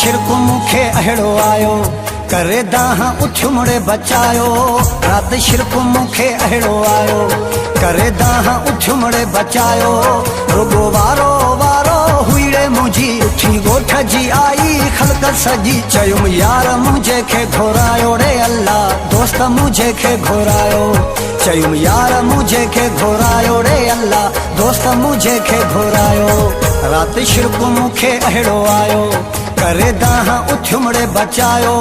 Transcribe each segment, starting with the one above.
शिरक मुखे अहिड़ो आयो करे दाह उठ मुड़े बचायो। रात शिरक मुखे अहिड़ो आयो करे दाह उठ मुड़े बचायो। रुगो वारो वारो हुईड़े मुझी उठी गोठ जी आई खलक सजी चयुम यार मुझे के घोरायो रे अल्लाह दोस्त मुझे के घोरायो। चयुम यार मुझे के घोरायो रे अल्लाह दोस्त मुझे के घोरायो। रात शिरक मुखे अहिड़ो आयो करे दाह उठ मुड़े बचायो।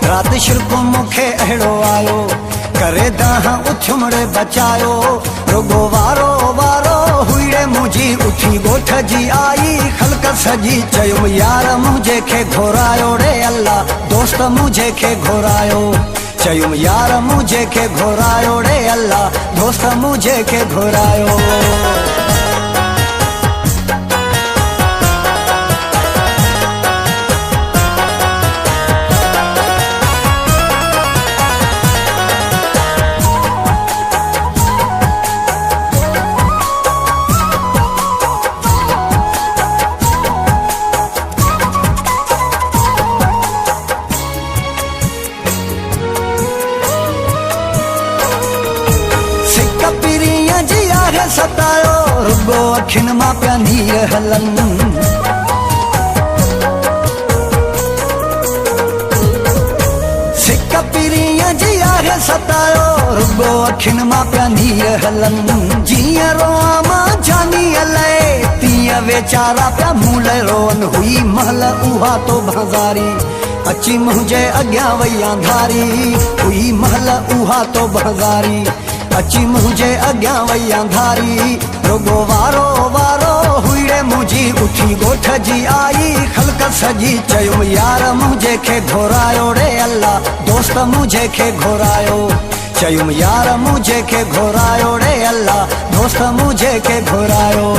रात शिरक मुखे अहिड़ो आयो करे दाह उठ मुड़े बचायो। रुगो वारो वारो हुईड़े मुझी उठी गोठ जी आई खलक सजी चयुम यार मुझे के घोरायो रे अल्लाह दोस्त मुझे के घोरायो। चयुम यार मुझे के घोरायो रे अल्लाह दोस्त मुझे के घोरायो। सतायो रुगो अखिन मां पिया नीर हलन। सिक पीरीअ जी आहे सतायो रुगो अखिन मां पिया नीर हलन। जीअं रोआं मां जानी अलाए तीअं वेचारा पिया मूल रोअन। हुई महल उहा तो बज़ारी अची मुंहिंजे अॻियां वई अंधारी। हुई महल उहा तो बज़ारी अची मुझे अॻियां वई अंधारी। रुगो वारो वारो हुईड़े मुझी उठी गोठ जी आई खलक सजी चयुम यार मुझे के घोरायो रे अल्लाह दोस्त मुझे के घोरायो। चयुम यार मुझे के घोरायो रे अल्लाह दोस्त मुझे के घोरायो।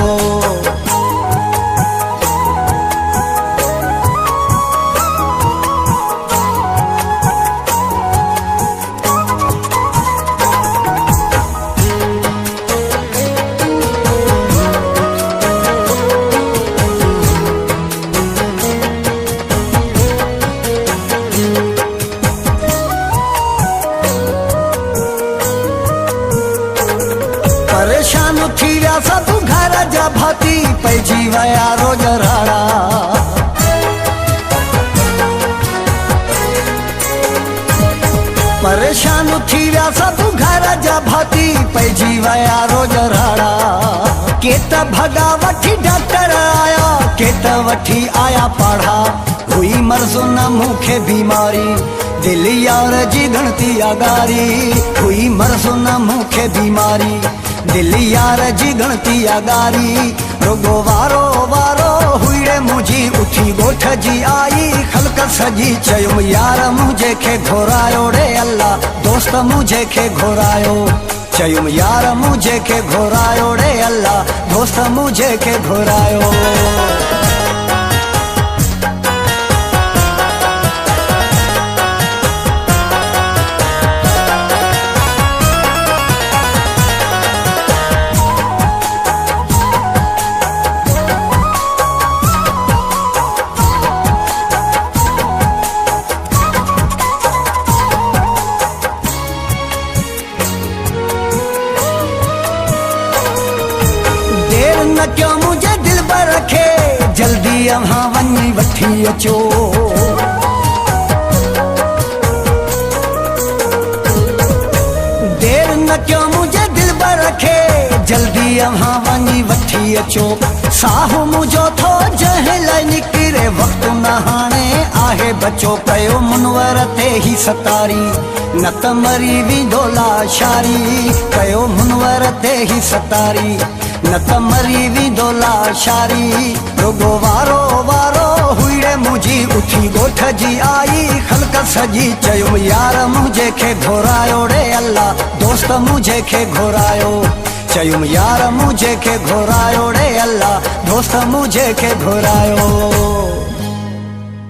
परेशान थी विया सब घर जा भाती पइजी वया रोज राड़ा। परेशान थी विया सब घर जा भाती पइजी वया रोज राड़ा। के त भगा वठी डॉक्टर आया के त वठी आया पाढ़ा। हुई मर्ज़ो न मूंखे बीमारी दिल यार जी गणती आगारी। हुई मर्ज़ो न मूंखे बीमारी दिल यार जी गणती आगारी। रुगो वारो वारो हुईड़े मुझी उठी गोठ जी आई खलक सजी चयुम यार मुझे के घोरायो रे अल्लाह दोस्त मुझे के घोरायो। चयुम यार मुझे के घोरायो रे अल्लाह दोस्त मुझे के घोरायो। न क्यों मुझे दिल पर रखे जल्दी अहाँ वञी वठी अचो। देर न क्यों मुझे दिल पर रखे जल्दी अहाँ वञी वठी अचो। साहु मुझो थो जंहिं लाइ निकिरे वक़्तु न हाणे आहे बचो। कयो मुनवर ते ही सतारी न त मरी वेंदो लाशारी। कयो मुनवर ते ही सतारी न त मरी वेंदो लाशारी। रुगो वारो वारो हुईड़े मुझी उठी गोठ जी आई खलक सजी चयुम यार मुझे के घोरायो रे अल्लाह दोस्त मुझे के घोरायो। चयुम यार मुझे के घोरायो रे अल्लाह दोस्त मुझे के घोरायो।